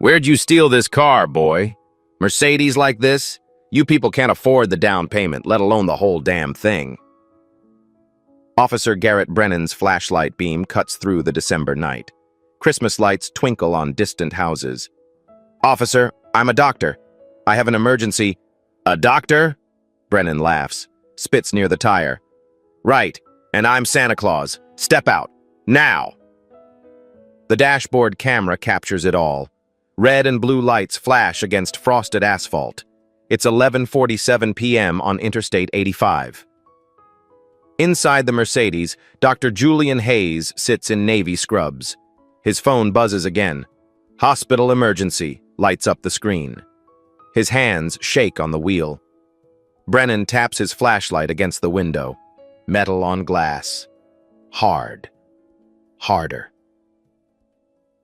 Where'd you steal this car, boy? Mercedes like this? You people can't afford the down payment, let alone the whole damn thing. Officer Garrett Brennan's flashlight beam cuts through the December night. Christmas lights twinkle on distant houses. Officer, I'm a doctor. I have an emergency. A doctor? Brennan laughs, spits near the tire. Right, and I'm Santa Claus. Step out. Now! The dashboard camera captures it all. Red and blue lights flash against frosted asphalt. It's 11:47 p.m. on Interstate 85. Inside the Mercedes, Dr. Julian Hayes sits in navy scrubs. His phone buzzes again. Hospital emergency, lights up the screen. His hands shake on the wheel. Brennan taps his flashlight against the window. Metal on glass. Hard. Harder.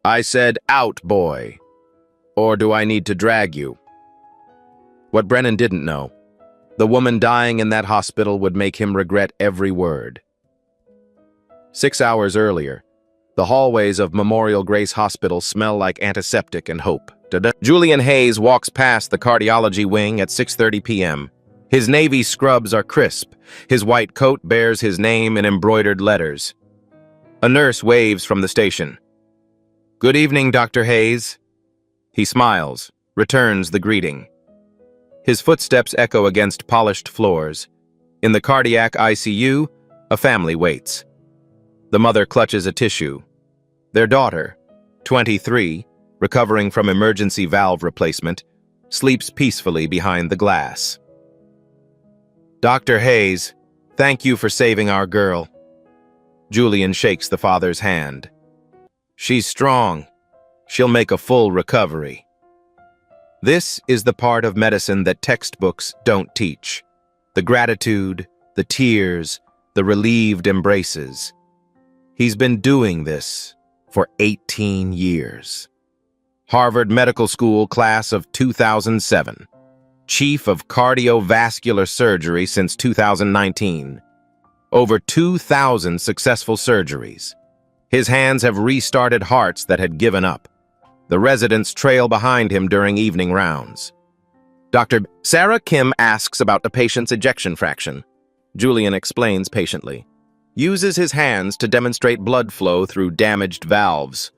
I said, out, boy. Or do I need to drag you? What Brennan didn't know, the woman dying in that hospital would make him regret every word. 6 hours earlier, the hallways of Memorial Grace Hospital smell like antiseptic and hope. Julian Hayes walks past the cardiology wing at 6:30 p.m. His navy scrubs are crisp. His white coat bears his name in embroidered letters. A nurse waves from the station. Good evening, Dr. Hayes. He smiles, returns the greeting. His footsteps echo against polished floors. In the cardiac ICU, a family waits. The mother clutches a tissue. Their daughter, 23, recovering from emergency valve replacement, sleeps peacefully behind the glass. Dr. Hayes, thank you for saving our girl. Julian shakes the father's hand. She's strong. She'll make a full recovery. This is the part of medicine that textbooks don't teach. The gratitude, the tears, the relieved embraces. He's been doing this for 18 years. Harvard Medical School class of 2007. Chief of cardiovascular surgery since 2019. Over 2,000 successful surgeries. His hands have restarted hearts that had given up. The residents trail behind him during evening rounds. Dr. Sarah Kim asks about the patient's ejection fraction. Julian explains patiently. Uses his hands to demonstrate blood flow through damaged valves.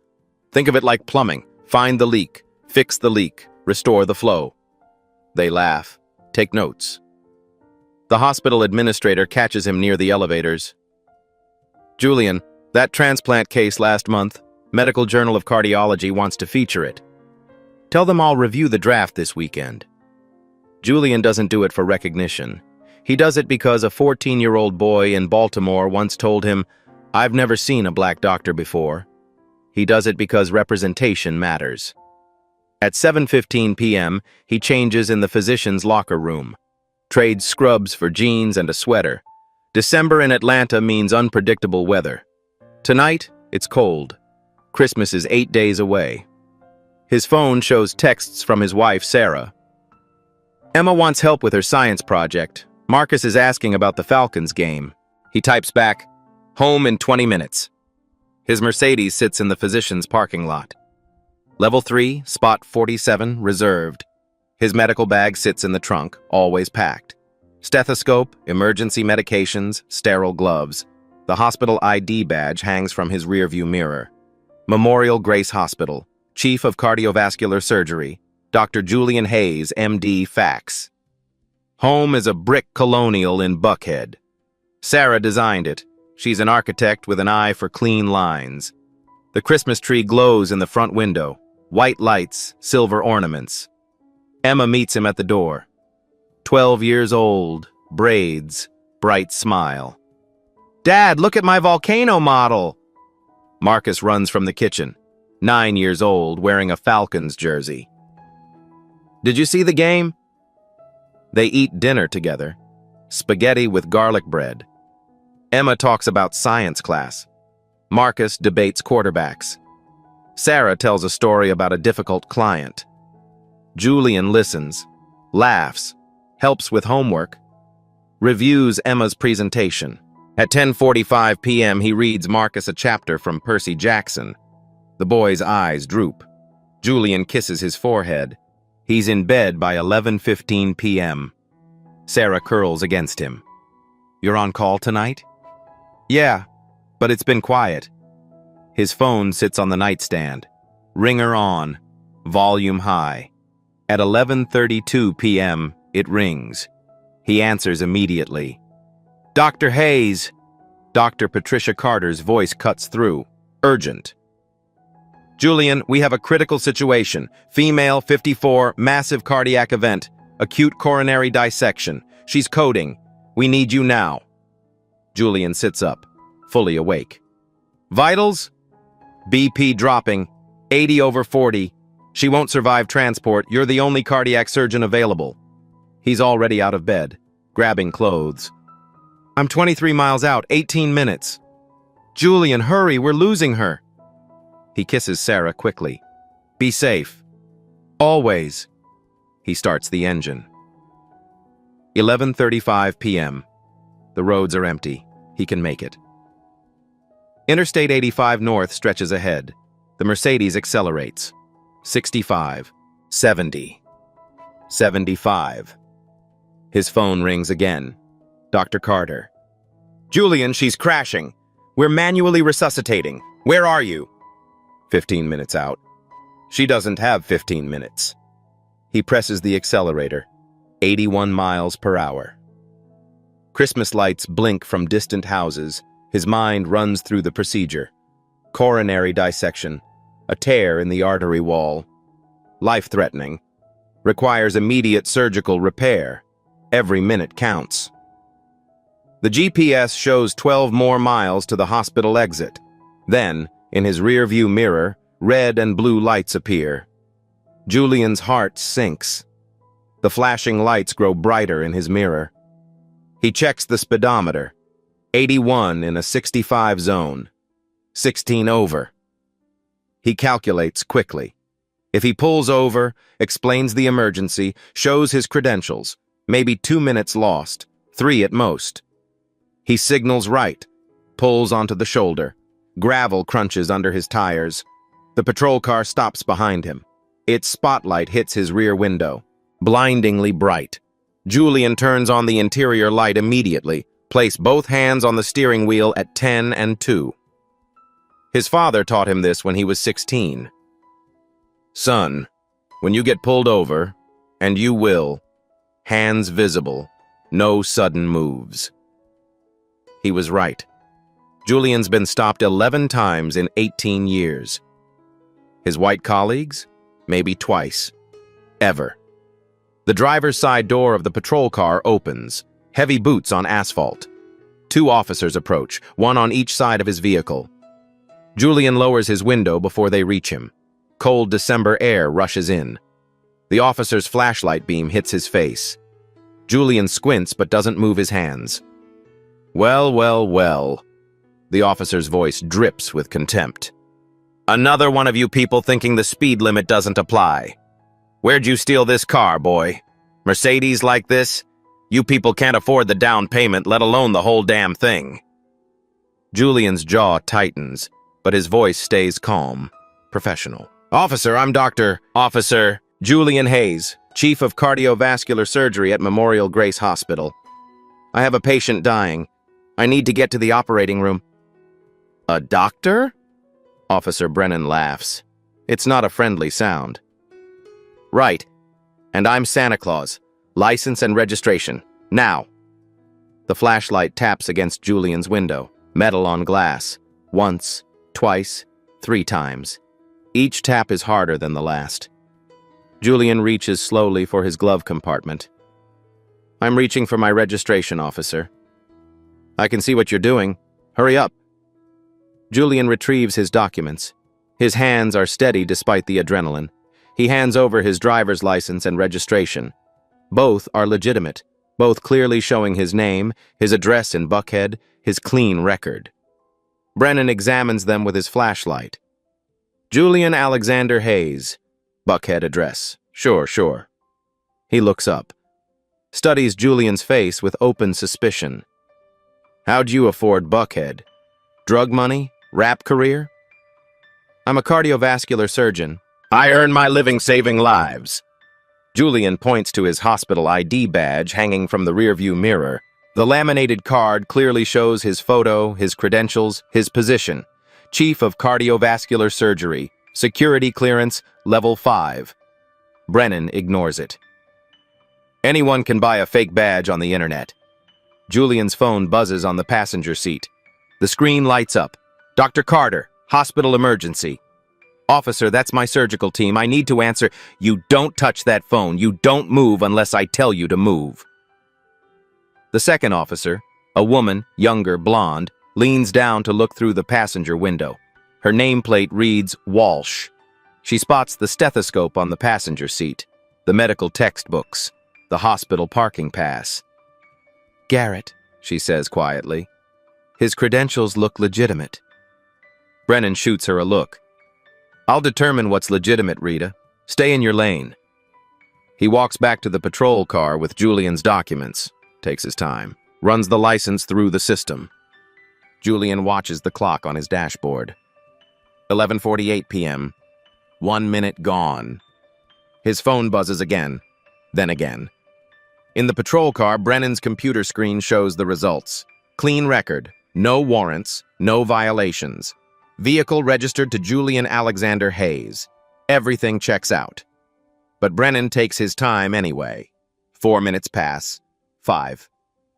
Think of it like plumbing. Find the leak, fix the leak, restore the flow. They laugh, take notes. The hospital administrator catches him near the elevators. Julian, that transplant case last month, Medical Journal of Cardiology wants to feature it. Tell them I'll review the draft this weekend. Julian doesn't do it for recognition. He does it because a 14-year-old boy in Baltimore once told him, I've never seen a black doctor before. He does it because representation matters. At 7:15 p.m., he changes in the physician's locker room. Trades scrubs for jeans and a sweater. December in Atlanta means unpredictable weather. Tonight, it's cold. Christmas is 8 days away. His phone shows texts from his wife, Sarah. Emma wants help with her science project. Marcus is asking about the Falcons game. He types back, home in 20 minutes. His Mercedes sits in the physician's parking lot. Level 3, spot 47, reserved. His medical bag sits in the trunk, always packed. Stethoscope, emergency medications, sterile gloves. The hospital ID badge hangs from his rearview mirror. Memorial Grace Hospital, Chief of Cardiovascular Surgery, Dr. Julian Hayes, MD, fax. Home is a brick colonial in Buckhead. Sarah designed it. She's an architect with an eye for clean lines. The Christmas tree glows in the front window. White lights, silver ornaments. Emma meets him at the door. 12 years old, braids, bright smile. Dad, look at my volcano model! Marcus runs from the kitchen, 9 years old, wearing a Falcons jersey. Did you see the game? They eat dinner together. Spaghetti with garlic bread. Emma talks about science class. Marcus debates quarterbacks. Sarah tells a story about a difficult client. Julian listens, laughs, helps with homework, reviews Emma's presentation. At 10:45 p.m., he reads Marcus a chapter from Percy Jackson. The boy's eyes droop. Julian kisses his forehead. He's in bed by 11:15 p.m. Sarah curls against him. "You're on call tonight?" "Yeah, but it's been quiet." His phone sits on the nightstand. Ringer on. Volume high. At 11:32 p.m., it rings. He answers immediately. "Dr. Hayes!" Dr. Patricia Carter's voice cuts through. Urgent. "Julian, we have a critical situation. Female, 54, massive cardiac event. Acute coronary dissection. She's coding. We need you now." Julian sits up, fully awake. "Vitals? BP dropping. 80/40. She won't survive transport. You're the only cardiac surgeon available." He's already out of bed, grabbing clothes. "I'm 23 miles out, 18 minutes. Julian, hurry, we're losing her." He kisses Sarah quickly. "Be safe. Always." He starts the engine. 11:35 p.m. The roads are empty. He can make it. Interstate 85 North stretches ahead. The Mercedes accelerates. 65, 70, 75. His phone rings again. Dr. Carter. "Julian, she's crashing. We're manually resuscitating. Where are you?" 15 minutes out. She doesn't have 15 minutes. He presses the accelerator. 81 miles per hour. Christmas lights blink from distant houses. His mind runs through the procedure. Coronary dissection. A tear in the artery wall. Life-threatening. Requires immediate surgical repair. Every minute counts. The GPS shows 12 more miles to the hospital exit. Then, in his rear-view mirror, red and blue lights appear. Julian's heart sinks. The flashing lights grow brighter in his mirror. He checks the speedometer. 81 in a 65 zone. 16 over. He calculates quickly. If he pulls over, explains the emergency, shows his credentials, maybe 2 minutes lost, 3 at most. He signals right, pulls onto the shoulder. Gravel crunches under his tires. The patrol car stops behind him. Its spotlight hits his rear window. Blindingly bright. Julian turns on the interior light immediately, place both hands on the steering wheel at 10 and 2. His father taught him this when he was 16. "Son, when you get pulled over, and you will, hands visible, no sudden moves." He was right. Julian's been stopped 11 times in 18 years. His white colleagues? Maybe twice. Ever. The driver's side door of the patrol car opens. Heavy boots on asphalt. 2 officers approach, one on each side of his vehicle. Julian lowers his window before they reach him. Cold December air rushes in. The officer's flashlight beam hits his face. Julian squints but doesn't move his hands. "Well, well, well." The officer's voice drips with contempt. "Another one of you people thinking the speed limit doesn't apply. Where'd you steal this car, boy? Mercedes like this? You people can't afford the down payment, let alone the whole damn thing." Julian's jaw tightens, but his voice stays calm, professional. "Officer, I'm Officer Julian Hayes, Chief of Cardiovascular Surgery at Memorial Grace Hospital. I have a patient dying. I need to get to the operating room." "A doctor?" Officer Brennan laughs. It's not a friendly sound. "Right. And I'm Santa Claus. License and registration. Now." The flashlight taps against Julian's window. Metal on glass. Once, twice, 3 times. Each tap is harder than the last. Julian reaches slowly for his glove compartment. "I'm reaching for my registration, officer." "I can see what you're doing. Hurry up." Julian retrieves his documents. His hands are steady despite the adrenaline. He hands over his driver's license and registration. Both are legitimate, both clearly showing his name, his address in Buckhead, his clean record. Brennan examines them with his flashlight. "Julian Alexander Hayes. Buckhead address. Sure. He looks up. Studies Julian's face with open suspicion. "How'd you afford Buckhead? Drug money? Rap career?" "I'm a cardiovascular surgeon. I earn my living saving lives. Julian points to his hospital ID badge hanging from the rearview mirror. The laminated card clearly shows his photo, his credentials, his position. Chief of Cardiovascular Surgery, security clearance, level 5. Brennan ignores it. Anyone can buy a fake badge on the internet. Julian's phone buzzes on the passenger seat. The screen lights up. Dr. Carter, hospital emergency. Officer, that's my surgical team. I need to answer. You don't touch that phone. You don't move unless I tell you to move. The second officer, a woman, younger, blonde, leans down to look through the passenger window. Her nameplate reads Walsh. She spots the stethoscope on the passenger seat, the medical textbooks, the hospital parking pass. Garrett, she says quietly. His credentials look legitimate. Brennan shoots her a look. I'll determine what's legitimate, Rita. Stay in your lane. He walks back to the patrol car with Julian's documents, takes his time, runs the license through the system. Julian watches the clock on his dashboard. 11:48 p.m. 1 minute gone. His phone buzzes again, then again. In the patrol car, Brennan's computer screen shows the results. Clean record, no warrants, no violations. Vehicle registered to Julian Alexander Hayes. Everything checks out. But Brennan takes his time anyway. 4 minutes pass. 5.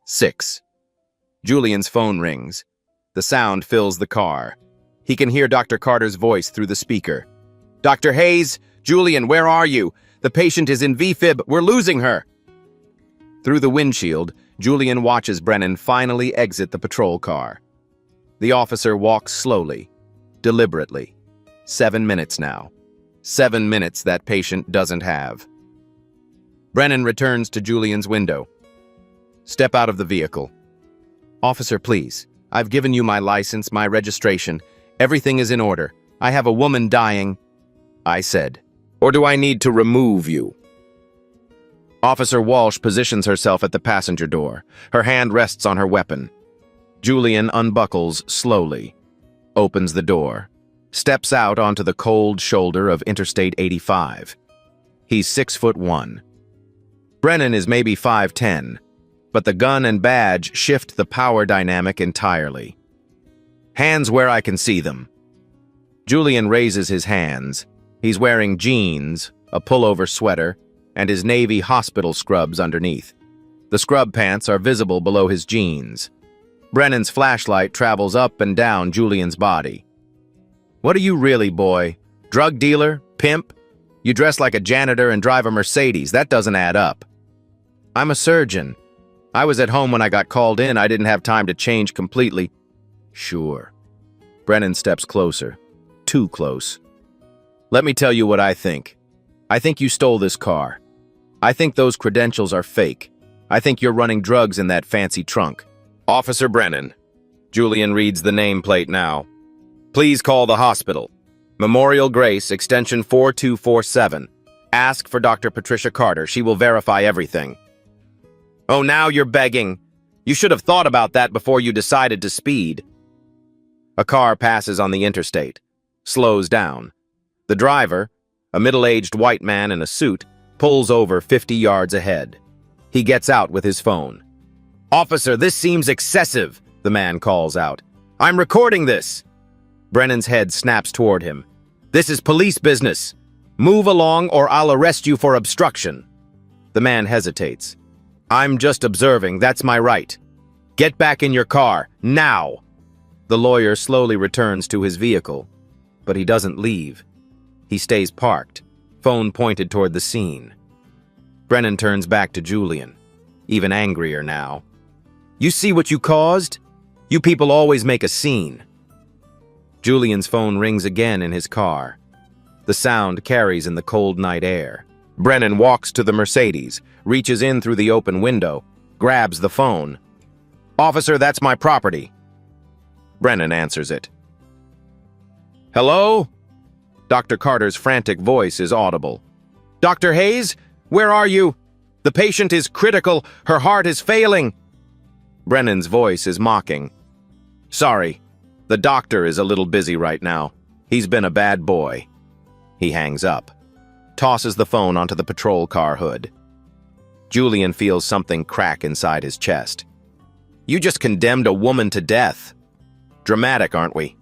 6. Julian's phone rings. The sound fills the car. He can hear Dr. Carter's voice through the speaker. Dr. Hayes, Julian, where are you? The patient is in VFib. We're losing her. Through the windshield, Julian watches Brennan finally exit the patrol car. The officer walks slowly, deliberately. 7 minutes now. 7 minutes that patient doesn't have. Brennan returns to Julian's window. Step out of the vehicle. Officer, please. I've given you my license, my registration. Everything is in order. I have a woman dying, I said. Or do I need to remove you? Officer Walsh positions herself at the passenger door. Her hand rests on her weapon. Julian unbuckles slowly, opens the door, steps out onto the cold shoulder of Interstate 85. He's 6'1". Brennan is maybe 5'10", but the gun and badge shift the power dynamic entirely. Hands where I can see them. Julian raises his hands. He's wearing jeans, a pullover sweater, and his navy hospital scrubs underneath. The scrub pants are visible below his jeans. Brennan's flashlight travels up and down Julian's body. What are you really, boy? Drug dealer? Pimp? You dress like a janitor and drive a Mercedes. That doesn't add up. I'm a surgeon. I was at home when I got called in. I didn't have time to change completely. Sure. Brennan steps closer. Too close. Let me tell you what I think. I think you stole this car. I think those credentials are fake. I think you're running drugs in that fancy trunk. Officer Brennan. Julian reads the nameplate now. Please call the hospital. Memorial Grace, extension 4247. Ask for Dr. Patricia Carter. She will verify everything. Oh, now you're begging. You should have thought about that before you decided to speed. A car passes on the interstate, slows down. The driver, a middle-aged white man in a suit, pulls over 50 yards ahead. He gets out with his phone. Officer, this seems excessive, the man calls out. I'm recording this. Brennan's head snaps toward him. This is police business. Move along or I'll arrest you for obstruction. The man hesitates. I'm just observing, that's my right. Get back in your car, now. The lawyer slowly returns to his vehicle, but he doesn't leave. He stays parked, phone pointed toward the scene. Brennan turns back to Julian, even angrier now. You see what you caused? You people always make a scene. Julian's phone rings again in his car. The sound carries in the cold night air. Brennan walks to the Mercedes, reaches in through the open window, grabs the phone. Officer, that's my property. Brennan answers it. Hello? Dr. Carter's frantic voice is audible. Dr. Hayes, where are you? The patient is critical. Her heart is failing. Brennan's voice is mocking. Sorry, the doctor is a little busy right now. He's been a bad boy. He hangs up, tosses the phone onto the patrol car hood. Julian feels something crack inside his chest. You just condemned a woman to death. Dramatic, aren't we?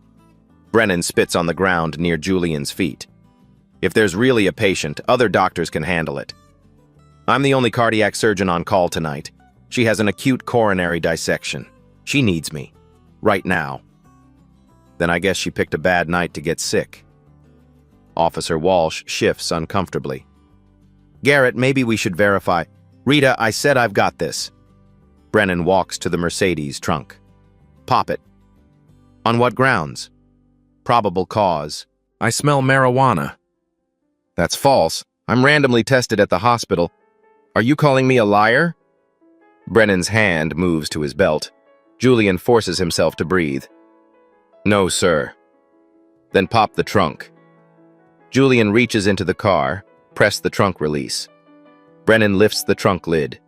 Brennan spits on the ground near Julian's feet. If there's really a patient, other doctors can handle it. I'm the only cardiac surgeon on call tonight. She has an acute coronary dissection. She needs me. Right now. Then I guess she picked a bad night to get sick. Officer Walsh shifts uncomfortably. Garrett, maybe we should verify. Rita, I said I've got this. Brennan walks to the Mercedes trunk. Pop it. On what grounds? Probable cause. I smell marijuana. That's false. I'm randomly tested at the hospital. Are you calling me a liar? Brennan's hand moves to his belt. Julian forces himself to breathe. No, sir. Then pop the trunk. Julian reaches into the car, press the trunk release. Brennan lifts the trunk lid.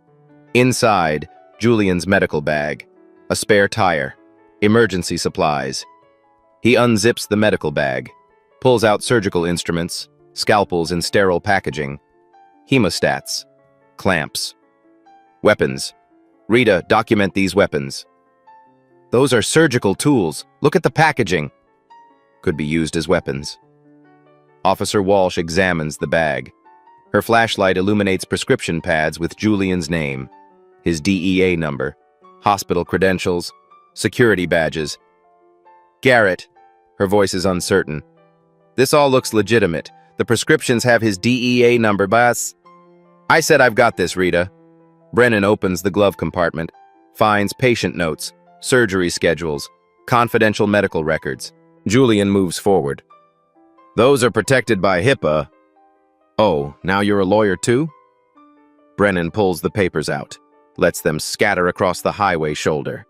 Inside, Julian's medical bag, a spare tire, emergency supplies. He unzips the medical bag, pulls out surgical instruments, scalpels in sterile packaging, hemostats, clamps. Weapons. Rita, document these weapons. Those are surgical tools. Look at the packaging. Could be used as weapons. Officer Walsh examines the bag. Her flashlight illuminates prescription pads with Julian's name, his DEA number, hospital credentials, security badges. Garrett, her voice is uncertain. This all looks legitimate. The prescriptions have his DEA number, boss. I said I've got this, Rita. Brennan opens the glove compartment, finds patient notes, surgery schedules, confidential medical records. Julian moves forward. Those are protected by HIPAA. Oh, now you're a lawyer too? Brennan pulls the papers out, lets them scatter across the highway shoulder.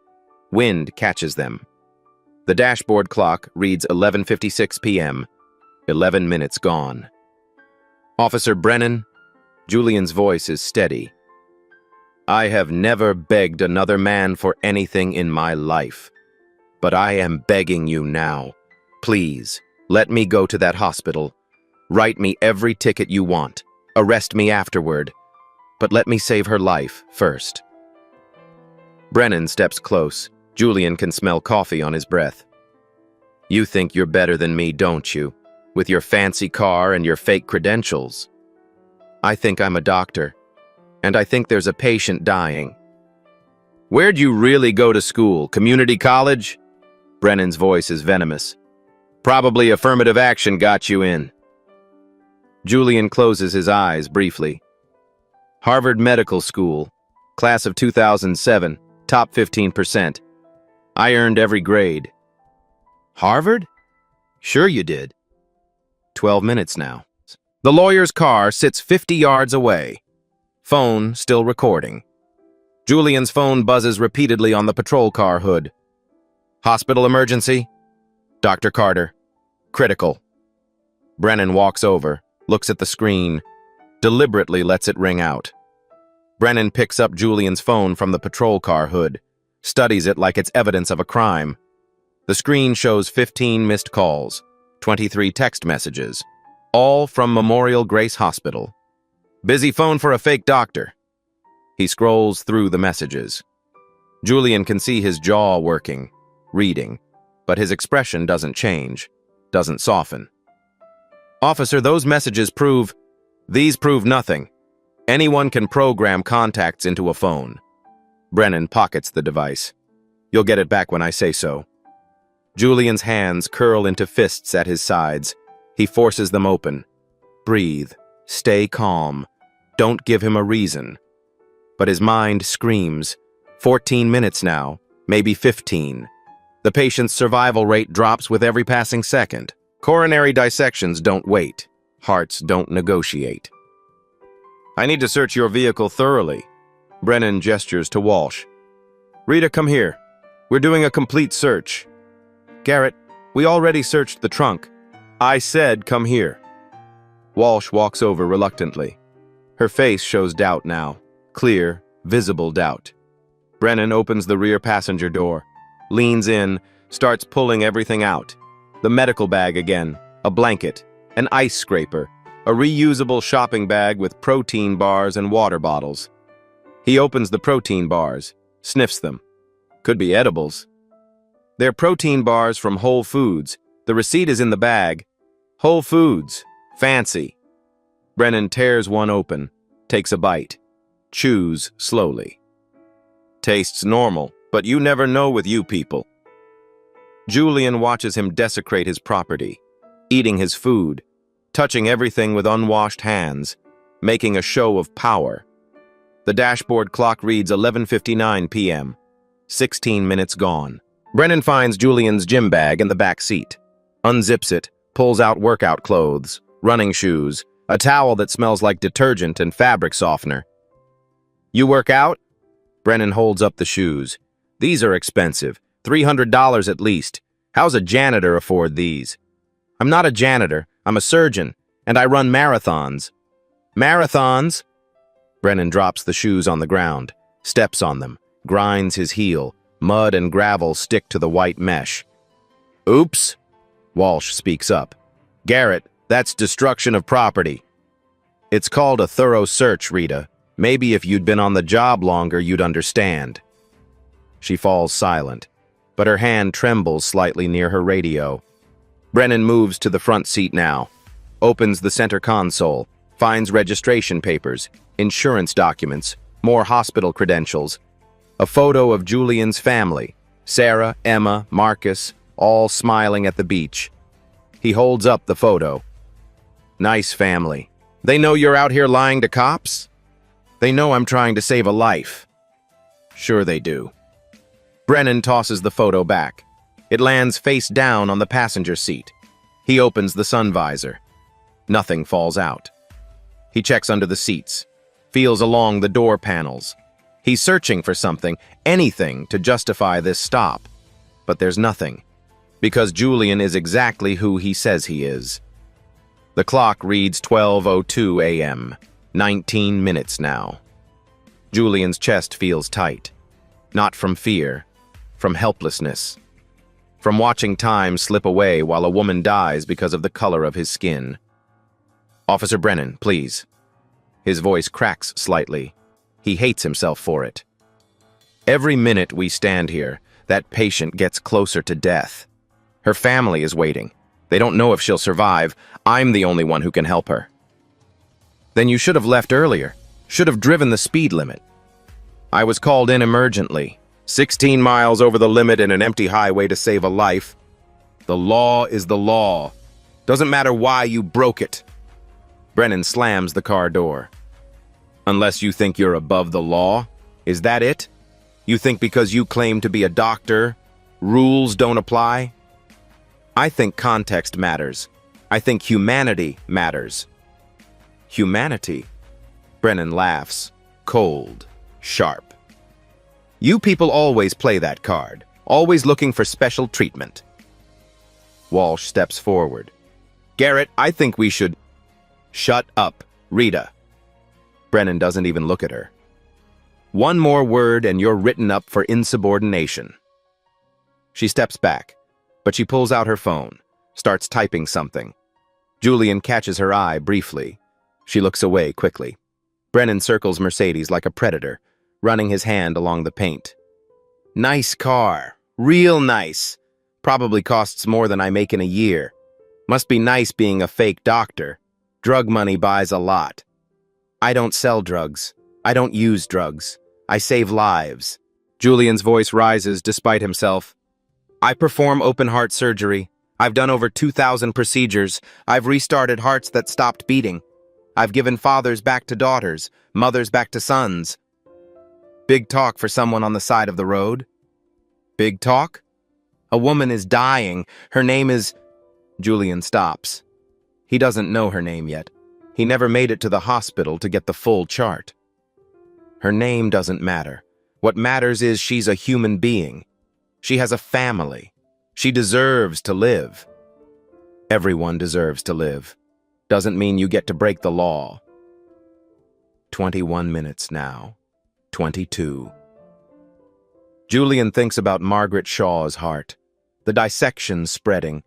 Wind catches them. The dashboard clock reads 11:56 p.m., 11 minutes gone. Officer Brennan, Julian's voice is steady. I have never begged another man for anything in my life, but I am begging you now. Please, let me go to that hospital. Write me every ticket you want. Arrest me afterward. But let me save her life first. Brennan steps close. Julian can smell coffee on his breath. You think you're better than me, don't you? With your fancy car and your fake credentials. I think I'm a doctor. And I think there's a patient dying. Where'd you really go to school? Community college? Brennan's voice is venomous. Probably affirmative action got you in. Julian closes his eyes briefly. Harvard Medical School, class of 2007, top 15%. I earned every grade. Harvard? Sure you did. 12 minutes now. The lawyer's car sits 50 yards away. Phone still recording. Julian's phone buzzes repeatedly on the patrol car hood. Hospital emergency? Dr. Carter. Critical. Brennan walks over, looks at the screen, deliberately lets it ring out. Brennan picks up Julian's phone from the patrol car hood, studies it like it's evidence of a crime. The screen shows 15 missed calls, 23 text messages, all from Memorial Grace Hospital. Busy phone for a fake doctor. He scrolls through the messages. Julian can see his jaw working, reading, but his expression doesn't change, doesn't soften. Officer, those messages prove... These prove nothing. Anyone can program contacts into a phone. Brennan pockets the device. You'll get it back when I say so. Julian's hands curl into fists at his sides. He forces them open. Breathe. Stay calm. Don't give him a reason. But his mind screams. 14 minutes now, maybe 15. The patient's survival rate drops with every passing second. Coronary dissections don't wait. Hearts don't negotiate. I need to search your vehicle thoroughly. Brennan gestures to Walsh. Rita, come here. We're doing a complete search. Garrett, we already searched the trunk. I said come here. Walsh walks over reluctantly. Her face shows doubt now. Clear, visible doubt. Brennan opens the rear passenger door, leans in, starts pulling everything out. The medical bag again, a blanket, an ice scraper, a reusable shopping bag with protein bars and water bottles. He opens the protein bars, sniffs them. Could be edibles. They're protein bars from Whole Foods. The receipt is in the bag. Whole Foods. Fancy. Brennan tears one open, takes a bite, chews slowly. Tastes normal, but you never know with you people. Julian watches him desecrate his property, eating his food, touching everything with unwashed hands, making a show of power. The dashboard clock reads 11:59 p.m. 16 minutes gone. Brennan finds Julian's gym bag in the back seat, unzips it, pulls out workout clothes, running shoes, a towel that smells like detergent and fabric softener. You work out? Brennan holds up the shoes. These are expensive, $300 at least. How's a janitor afford these? I'm not a janitor, I'm a surgeon, and I run marathons. Marathons? Brennan drops the shoes on the ground, steps on them, grinds his heel. Mud and gravel stick to the white mesh. Oops, Walsh speaks up. Garrett, that's destruction of property. It's called a thorough search, Rita. Maybe if you'd been on the job longer, you'd understand. She falls silent, but her hand trembles slightly near her radio. Brennan moves to the front seat now, opens the center console, finds registration papers, insurance documents, more hospital credentials, a photo of Julian's family, Sarah, Emma, Marcus, all smiling at the beach. He holds up the photo. Nice family. They know you're out here lying to cops? They know I'm trying to save a life. Sure they do. Brennan tosses the photo back. It lands face down on the passenger seat. He opens the sun visor. Nothing falls out. He checks under the seats, feels along the door panels. He's searching for something, anything, to justify this stop. But there's nothing, because Julian is exactly who he says he is. The clock reads 12:02 a.m., 19 minutes now. Julian's chest feels tight, not from fear, from helplessness, from watching time slip away while a woman dies because of the color of his skin. Officer Brennan, please. His voice cracks slightly. He hates himself for it. Every minute we stand here, that patient gets closer to death. Her family is waiting. They don't know if she'll survive. I'm the only one who can help her. Then you should have left earlier. Should have driven the speed limit. I was called in emergently. 16 miles over the limit in an empty highway to save a life. The law is the law. Doesn't matter why you broke it. Brennan slams the car door. Unless you think you're above the law? Is that it? You think because you claim to be a doctor, rules don't apply? I think context matters. I think humanity matters. Humanity? Brennan laughs, cold, sharp. You people always play that card, always looking for special treatment. Walsh steps forward. Garrett, I think we should... Shut up, Rita. Brennan doesn't even look at her. One more word and you're written up for insubordination. She steps back, but she pulls out her phone, starts typing something. Julian catches her eye briefly. She looks away quickly. Brennan circles Mercedes like a predator, running his hand along the paint. Nice car. Real nice. Probably costs more than I make in a year. Must be nice being a fake doctor. Drug money buys a lot. I don't sell drugs. I don't use drugs. I save lives. Julian's voice rises despite himself. I perform open-heart surgery. I've done over 2,000 procedures. I've restarted hearts that stopped beating. I've given fathers back to daughters, mothers back to sons. Big talk for someone on the side of the road. Big talk? A woman is dying. Her name is... Julian stops. He doesn't know her name yet. He never made it to the hospital to get the full chart. Her name doesn't matter. What matters is she's a human being. She has a family. She deserves to live. Everyone deserves to live. Doesn't mean you get to break the law. 21 minutes now. 22. Julian thinks about Margaret Shaw's heart, the dissection spreading.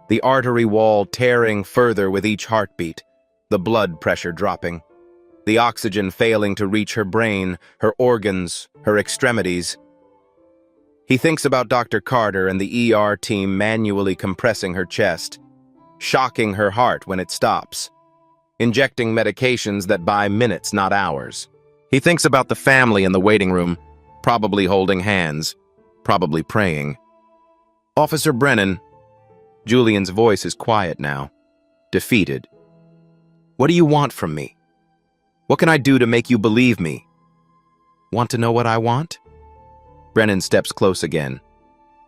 the artery wall tearing further with each heartbeat, the blood pressure dropping, the oxygen failing to reach her brain, her organs, her extremities. He thinks about Dr. Carter and the ER team manually compressing her chest, shocking her heart when it stops, injecting medications that buy minutes, not hours. He thinks about the family in the waiting room, probably holding hands, probably praying. Officer Brennan. Julian's voice is quiet now, defeated. What do you want from me? What can I do to make you believe me? Want to know what I want? Brennan steps close again,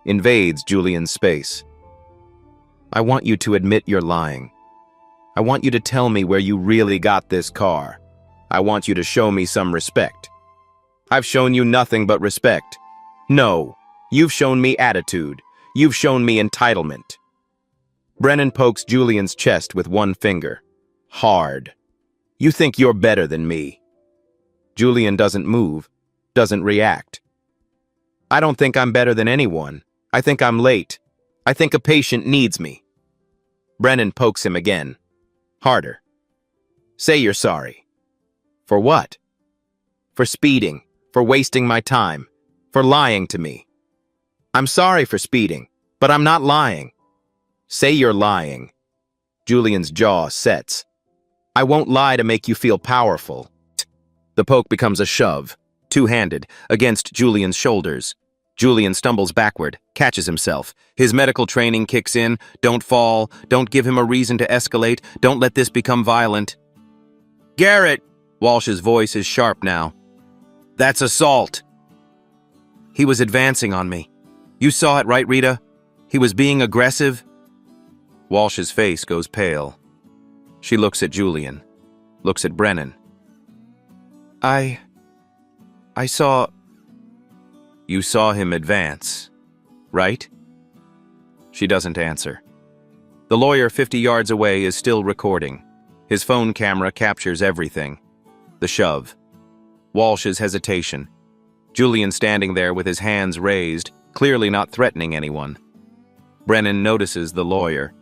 invades Julian's space. I want you to admit you're lying. I want you to tell me where you really got this car. I want you to show me some respect. I've shown you nothing but respect. No, you've shown me attitude. You've shown me entitlement. Brennan pokes Julian's chest with one finger. Hard. You think you're better than me. Julian doesn't move, doesn't react. I don't think I'm better than anyone. I think I'm late. I think a patient needs me. Brennan pokes him again. Harder. Say you're sorry. For what? For speeding, for wasting my time, for lying to me. I'm sorry for speeding, but I'm not lying. Say you're lying. Julian's jaw sets. I won't lie to make you feel powerful. The poke becomes a shove, two-handed, against Julian's shoulders. Julian stumbles backward, catches himself. His medical training kicks in. Don't fall. Don't give him a reason to escalate. Don't let this become violent. Garrett! Walsh's voice is sharp now. That's assault. He was advancing on me. You saw it, right, Rita? He was being aggressive. Walsh's face goes pale. She looks at Julian, looks at Brennan. I saw... You saw him advance, right? She doesn't answer. The lawyer 50 yards away is still recording. His phone camera captures everything. The shove. Walsh's hesitation. Julian standing there with his hands raised, clearly not threatening anyone. Brennan notices the lawyer.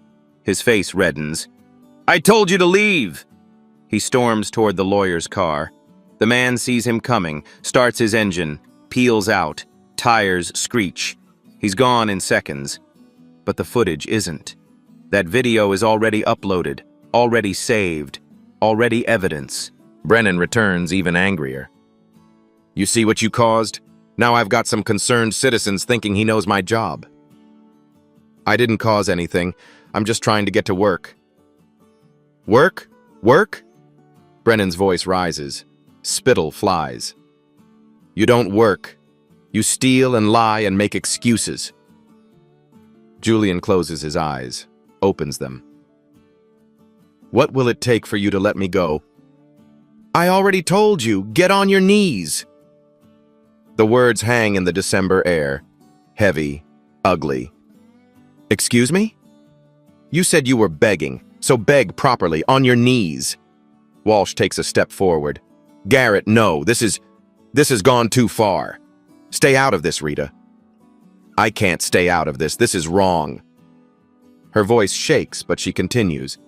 His face reddens. I told you to leave! He storms toward the lawyer's car. The man sees him coming, starts his engine, peels out. Tires screech. He's gone in seconds. But the footage isn't. That video is already uploaded, already saved, already evidence. Brennan returns even angrier. You see what you caused? Now I've got some concerned citizens thinking he knows my job. I didn't cause anything. I'm just trying to get to work. Work? Work? Brennan's voice rises. Spittle flies. You don't work. You steal and lie and make excuses. Julian closes his eyes, opens them. What will it take for you to let me go? I already told you, get on your knees. The words hang in the December air, heavy, ugly. Excuse me? You said you were begging, so beg properly, on your knees. Walsh takes a step forward. Garrett, no, this has gone too far. Stay out of this, Rita. I can't stay out of this. This is wrong. Her voice shakes, but she continues.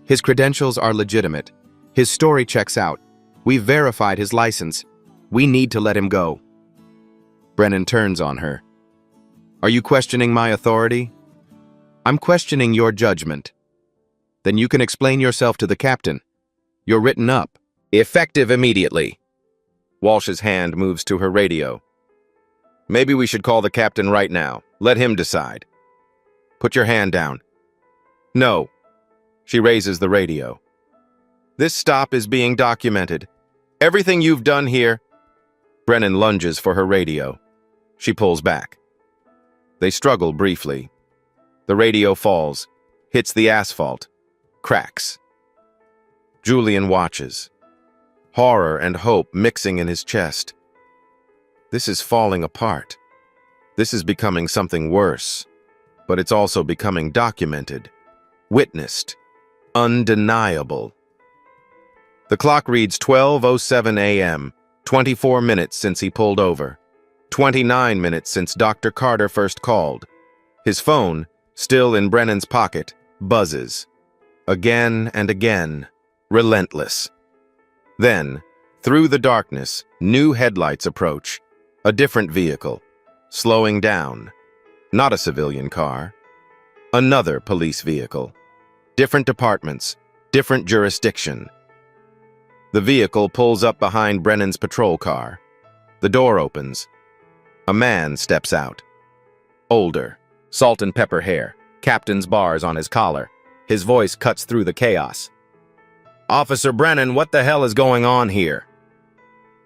His credentials are legitimate. His story checks out. We've verified his license. We need to let him go. Brennan turns on her. Are you questioning my authority? I'm questioning your judgment. Then you can explain yourself to the captain. You're written up. Effective immediately. Walsh's hand moves to her radio. Maybe we should call the captain right now. Let him decide. Put your hand down. No. She raises the radio. This stop is being documented. Everything you've done here... Brennan lunges for her radio. She pulls back. They struggle briefly. The radio falls, hits the asphalt, cracks. Julian watches. Horror and hope mixing in his chest. This is falling apart. This is becoming something worse. But it's also becoming documented, witnessed, undeniable. The clock reads 12:07 a.m., 24 minutes since he pulled over, 29 minutes since Dr. Carter first called. His phone, Still in Brennan's pocket, buzzes. Again and again, relentless. Then, through the darkness, new headlights approach. A different vehicle, slowing down. Not a civilian car. Another police vehicle. Different departments, different jurisdiction. The vehicle pulls up behind Brennan's patrol car. The door opens. A man steps out. Older, salt and pepper hair, captain's bars on his collar. His voice cuts through the chaos. "Officer Brennan, what the hell is going on here?"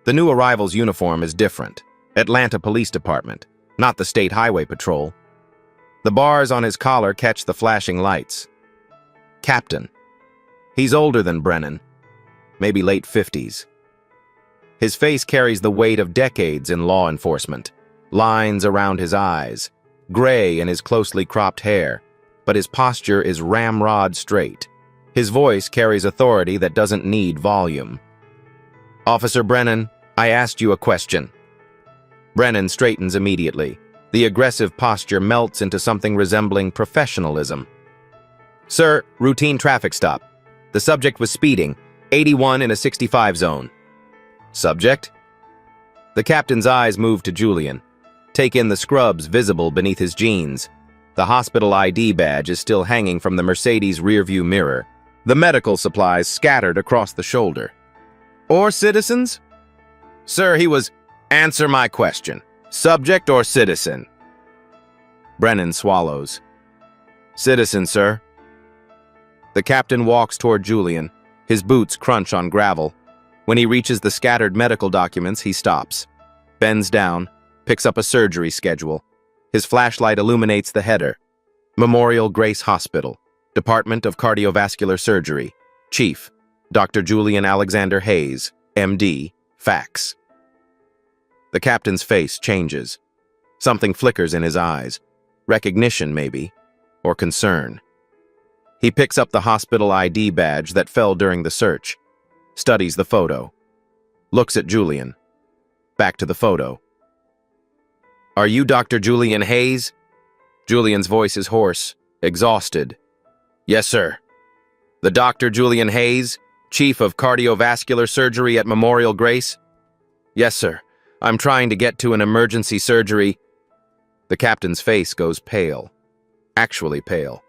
The new arrival's uniform is different. Atlanta Police Department, not the State Highway Patrol. The bars on his collar catch the flashing lights. Captain. He's older than Brennan, maybe late 50s. His face carries the weight of decades in law enforcement. Lines around his eyes, gray in his closely cropped hair, but his posture is ramrod straight. His voice carries authority that doesn't need volume. "Officer Brennan, I asked you a question." Brennan straightens immediately. The aggressive posture melts into something resembling professionalism. "Sir, routine traffic stop. The subject was speeding, 81 in a 65 zone." "Subject?" The captain's eyes move to Julian. Take in the scrubs visible beneath his jeans. The hospital ID badge is still hanging from the Mercedes rearview mirror. The medical supplies scattered across the shoulder. "Or citizens?" "Sir, he was—" "Answer my question. Subject or citizen?" Brennan swallows. "Citizen, sir." The captain walks toward Julian. His boots crunch on gravel. When he reaches the scattered medical documents, he stops, bends down, picks up a surgery schedule. His flashlight illuminates the header. Memorial Grace Hospital, Department of Cardiovascular Surgery. Chief, Dr. Julian Alexander Hayes, MD, fax. The captain's face changes. Something flickers in his eyes. Recognition, maybe, or concern. He picks up the hospital ID badge that fell during the search, studies the photo, looks at Julian. Back to the photo. "Are you Dr. Julian Hayes?" Julian's voice is hoarse, exhausted. "Yes, sir." "The Dr. Julian Hayes, Chief of Cardiovascular Surgery at Memorial Grace?" "Yes, sir. I'm trying to get to an emergency surgery." The captain's face goes pale. Actually pale.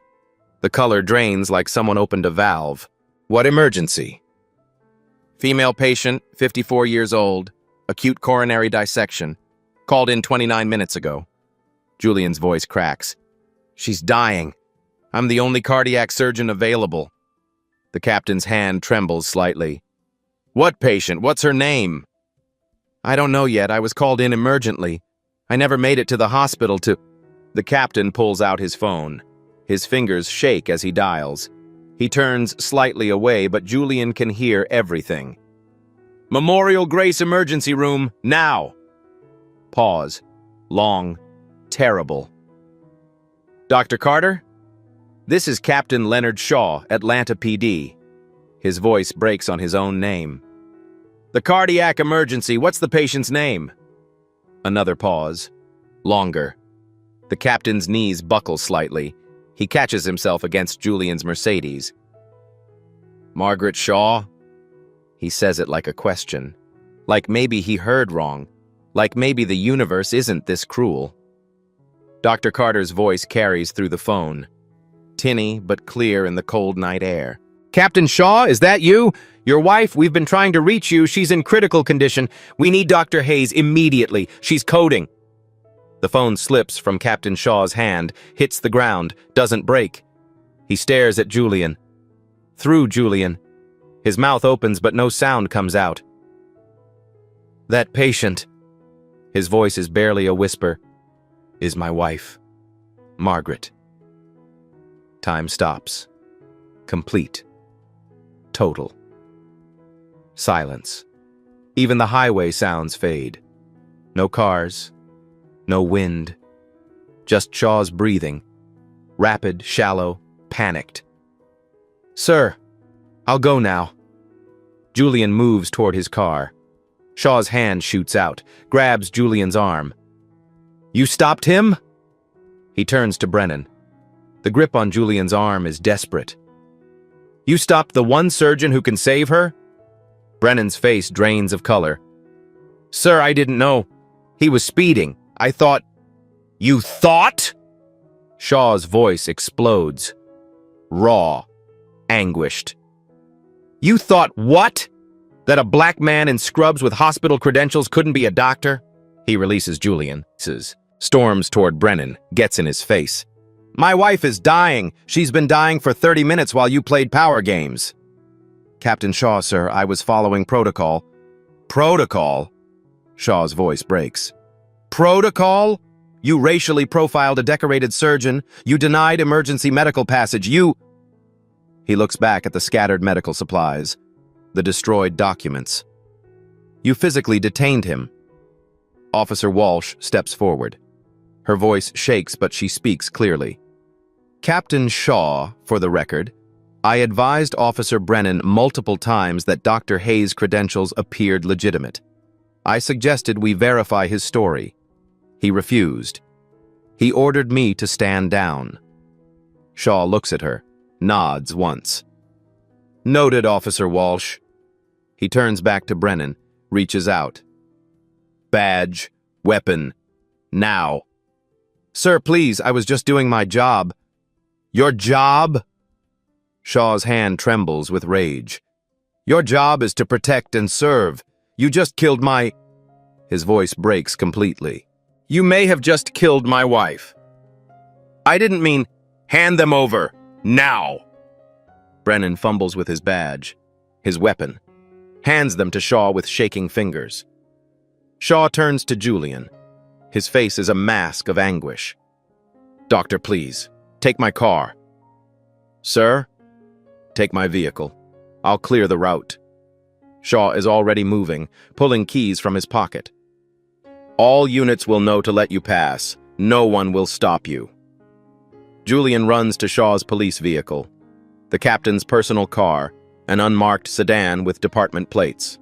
The color drains like someone opened a valve. "What emergency?" "Female patient, 54 years old, acute coronary dissection. Called in 29 minutes ago." Julian's voice cracks. "She's dying. I'm the only cardiac surgeon available." The captain's hand trembles slightly. "What patient? What's her name?" "I don't know yet. I was called in emergently. I never made it to the hospital to—" The captain pulls out his phone. His fingers shake as he dials. He turns slightly away, but Julian can hear everything. "Memorial Grace Emergency Room, now!" Pause. Long. Terrible. "Dr. Carter? This is Captain Leonard Shaw, Atlanta PD." His voice breaks on his own name. "The cardiac emergency, what's the patient's name?" Another pause. Longer. The captain's knees buckle slightly. He catches himself against Julian's Mercedes. "Margaret Shaw?" He says it like a question. Like maybe he heard wrong. Like maybe the universe isn't this cruel. Dr. Carter's voice carries through the phone. Tinny but clear in the cold night air. "Captain Shaw, is that you? Your wife, we've been trying to reach you. She's in critical condition. We need Dr. Hayes immediately. She's coding." The phone slips from Captain Shaw's hand, hits the ground, doesn't break. He stares at Julian. Through Julian. His mouth opens but no sound comes out. "That patient," his voice is barely a whisper, "is my wife, Margaret." Time stops. Complete. Total. Silence. Even the highway sounds fade. No cars. No wind. Just Shaw's breathing. Rapid, shallow, panicked. "Sir, I'll go now." Julian moves toward his car. Shaw's hand shoots out, grabs Julian's arm. "You stopped him?" He turns to Brennan. The grip on Julian's arm is desperate. "You stopped the one surgeon who can save her?" Brennan's face drains of color. "Sir, I didn't know. He was speeding. I thought—" "You thought?" Shaw's voice explodes. Raw. Anguished. "You thought what? That a black man in scrubs with hospital credentials couldn't be a doctor?" He releases Julian, storms toward Brennan, gets in his face. "My wife is dying. She's been dying for 30 minutes while you played power games." "Captain Shaw, sir, I was following protocol." "Protocol?" Shaw's voice breaks. "Protocol? You racially profiled a decorated surgeon. You denied emergency medical passage. You—" He looks back at the scattered medical supplies, the destroyed documents. "You physically detained him." Officer Walsh steps forward. Her voice shakes, but she speaks clearly. "Captain Shaw, for the record, I advised Officer Brennan multiple times that Dr. Hayes' credentials appeared legitimate. I suggested we verify his story. He refused. He ordered me to stand down." Shaw looks at her, nods once. "Noted, Officer Walsh." He turns back to Brennan, reaches out. "Badge, weapon, now." "Sir, please, I was just doing my job." "Your job?" Shaw's hand trembles with rage. "Your job is to protect and serve. You just killed my—" His voice breaks completely. "You may have just killed my wife." "I didn't mean—" "Hand them over, now!" Brennan fumbles with his badge, his weapon, hands them to Shaw with shaking fingers. Shaw turns to Julian. His face is a mask of anguish. "Doctor, please, take my car." "Sir?" "Take my vehicle. I'll clear the route." Shaw is already moving, pulling keys from his pocket. "All units will know to let you pass. No one will stop you." Julian runs to Shaw's police vehicle, the captain's personal car, an unmarked sedan with department plates.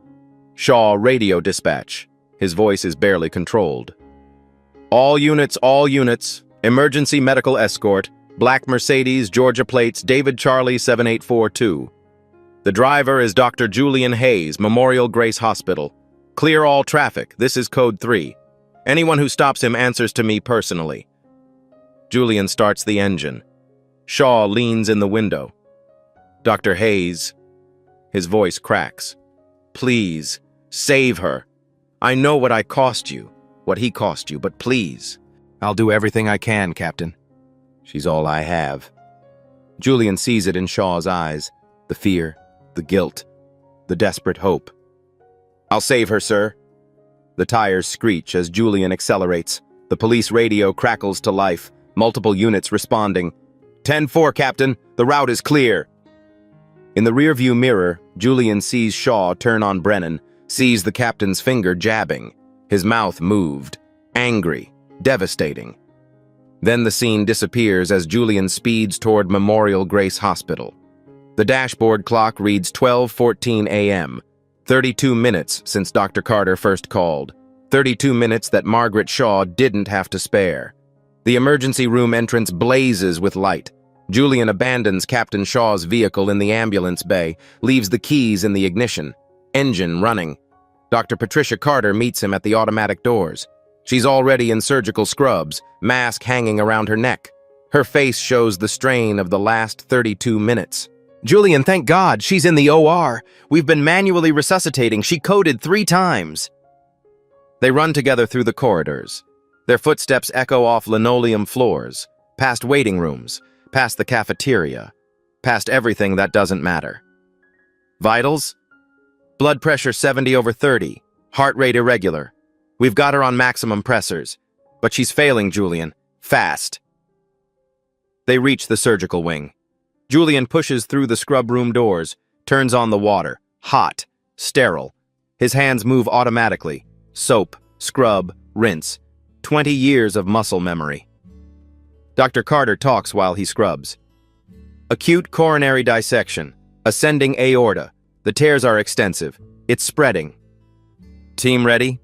Shaw radio dispatch. His voice is barely controlled. All units, emergency medical escort, black Mercedes, Georgia plates, David Charlie 7842. The driver is Dr. Julian Hayes, Memorial Grace Hospital. Clear all traffic. This is code 3. Anyone who stops him answers to me personally. Julian starts the engine. Shaw leans in the window. "Dr. Hayes." His voice cracks. "Please, save her. I know what I cost you, what he cost you, but please." "I'll do everything I can, Captain. She's all I have." Julian sees it in Shaw's eyes, the fear, the guilt, the desperate hope. "I'll save her, sir." The tires screech as Julian accelerates. The police radio crackles to life, multiple units responding. 10-4, Captain. The route is clear." In the rearview mirror, Julian sees Shaw turn on Brennan, sees the captain's finger jabbing. His mouth moved, angry, devastating. Then the scene disappears as Julian speeds toward Memorial Grace Hospital. The dashboard clock reads 12:14 a.m., 32 minutes since Dr. Carter first called, 32 minutes that Margaret Shaw didn't have to spare. The emergency room entrance blazes with light. Julian abandons Captain Shaw's vehicle in the ambulance bay, leaves the keys in the ignition, engine running. Dr. Patricia Carter meets him at the automatic doors. She's already in surgical scrubs, mask hanging around her neck. Her face shows the strain of the last 32 minutes. "Julian, thank God, she's in the OR. We've been manually resuscitating. She coded 3 times. They run together through the corridors. Their footsteps echo off linoleum floors, past waiting rooms, past the cafeteria, past everything that doesn't matter. Vitals? Blood pressure 70/30, heart rate irregular. We've got her on maximum pressors, but she's failing, Julian. Fast. They reach the surgical wing. Julian pushes through the scrub room doors, turns on the water. Hot, sterile. His hands move automatically. Soap, scrub, rinse. 20 years of muscle memory. Dr. Carter talks while he scrubs. Acute coronary dissection. Ascending aorta. The tears are extensive. It's spreading. Team ready?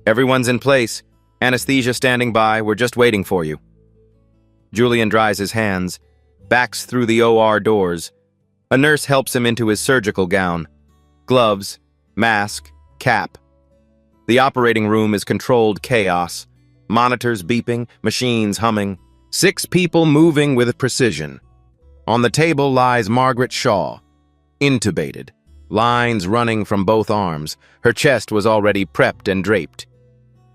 Everyone's in place. Anesthesia standing by. We're just waiting for you. Julian dries his hands, backs through the OR doors. A nurse helps him into his surgical gown. Gloves, mask, cap. The operating room is controlled chaos. Monitors beeping, machines humming. 6 people moving with precision. On the table lies Margaret Shaw, intubated, lines running from both arms. Her chest was already prepped and draped.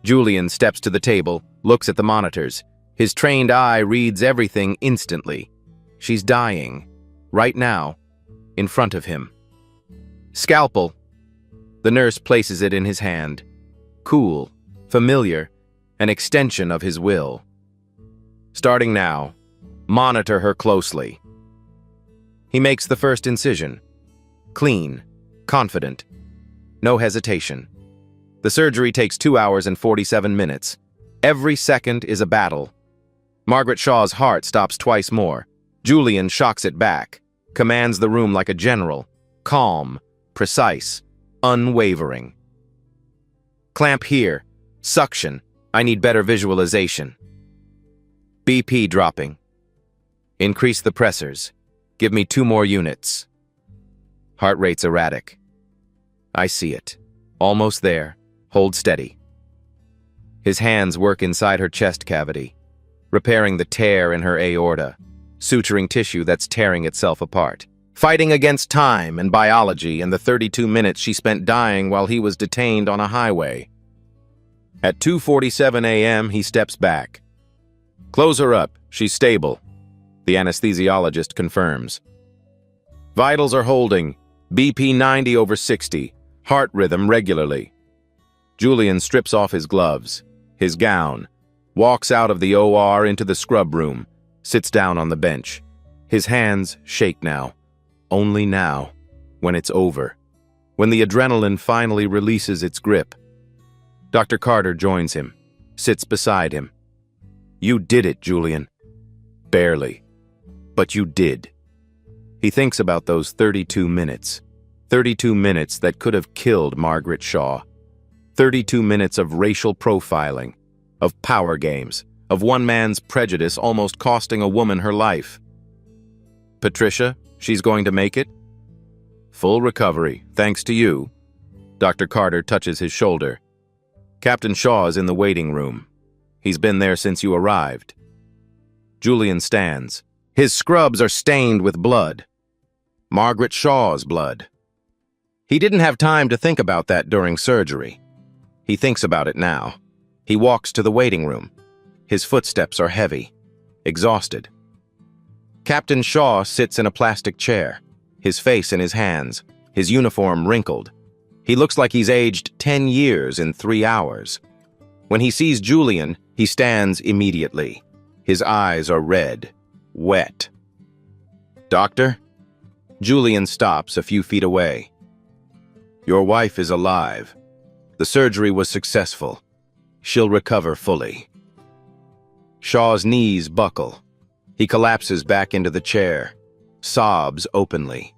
Julian steps to the table, looks at the monitors. His trained eye reads everything instantly. She's dying, right now, in front of him. Scalpel. The nurse places it in his hand. Cool, familiar, an extension of his will. Starting now, monitor her closely. He makes the first incision. Clean, confident, no hesitation. The surgery takes 2 hours and 47 minutes. Every second is a battle. Margaret Shaw's heart stops twice more. Julian shocks it back, commands the room like a general, calm, precise, unwavering. Clamp here, suction, I need better visualization. BP dropping. Increase the pressors, give me 2 more units. Heart rate's erratic. I see it, almost there, hold steady. His hands work inside her chest cavity, repairing the tear in her aorta, suturing tissue that's tearing itself apart. Fighting against time and biology and the 32 minutes she spent dying while he was detained on a highway. At 2:47 a.m., he steps back. Close her up, she's stable, the anesthesiologist confirms. Vitals are holding, BP 90/60, heart rhythm regularly. Julian strips off his gloves, his gown, walks out of the OR into the scrub room, sits down on the bench. His hands shake now. Only now, when it's over, when the adrenaline finally releases its grip. Dr. Carter joins him, sits beside him. You did it, Julian. Barely. But you did. He thinks about those 32 minutes. 32 minutes that could have killed Margaret Shaw. 32 minutes of racial profiling, of power games, of one man's prejudice almost costing a woman her life. Patricia, she's going to make it? Full recovery, thanks to you. Dr. Carter touches his shoulder. Captain Shaw is in the waiting room. He's been there since you arrived. Julian stands. His scrubs are stained with blood. Margaret Shaw's blood. He didn't have time to think about that during surgery. He thinks about it now. He walks to the waiting room. His footsteps are heavy, exhausted. Captain Shaw sits in a plastic chair, his face in his hands, his uniform wrinkled. He looks like he's aged 10 years in 3 hours. When he sees Julian, he stands immediately. His eyes are red, wet. Doctor? Julian stops a few feet away. Your wife is alive. The surgery was successful. She'll recover fully. Shaw's knees buckle. He collapses back into the chair, sobs openly.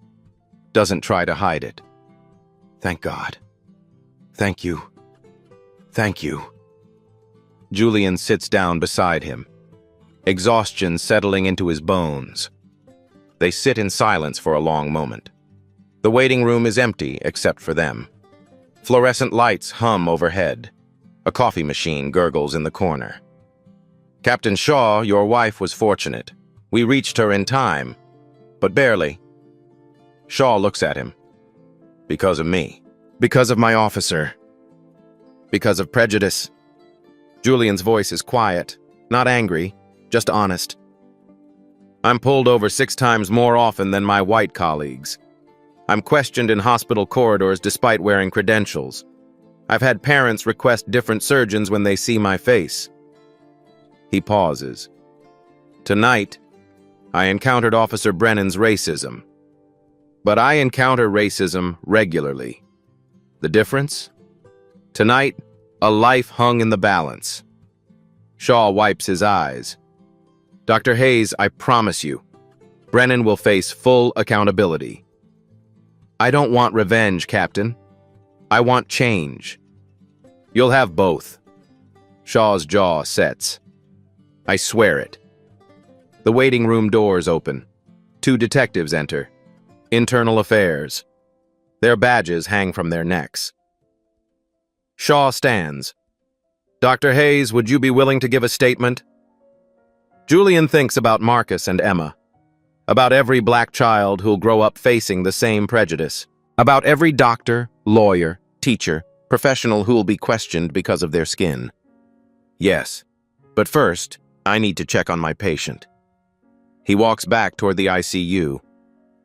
Doesn't try to hide it. Thank God. Thank you. Thank you. Julian sits down beside him, exhaustion settling into his bones. They sit in silence for a long moment. The waiting room is empty except for them. Fluorescent lights hum overhead. A coffee machine gurgles in the corner. Captain Shaw, your wife was fortunate. We reached her in time, but barely. Shaw looks at him. Because of me. Because of my officer. Because of prejudice. Julian's voice is quiet, not angry, just honest. I'm pulled over 6 times more often than my white colleagues. I'm questioned in hospital corridors despite wearing credentials. I've had parents request different surgeons when they see my face. He pauses. Tonight, I encountered Officer Brennan's racism. But I encounter racism regularly. The difference? Tonight, a life hung in the balance. Shaw wipes his eyes. Dr. Hayes, I promise you, Brennan will face full accountability. I don't want revenge, Captain. I want change. You'll have both. Shaw's jaw sets. I swear it. The waiting room doors open. 2 detectives enter. Internal Affairs. Their badges hang from their necks. Shaw stands. "Dr. Hayes, would you be willing to give a statement?" Julian thinks about Marcus and Emma. About every black child who'll grow up facing the same prejudice. About every doctor, lawyer, teacher, professional who'll be questioned because of their skin. "Yes, but first, I need to check on my patient." He walks back toward the ICU,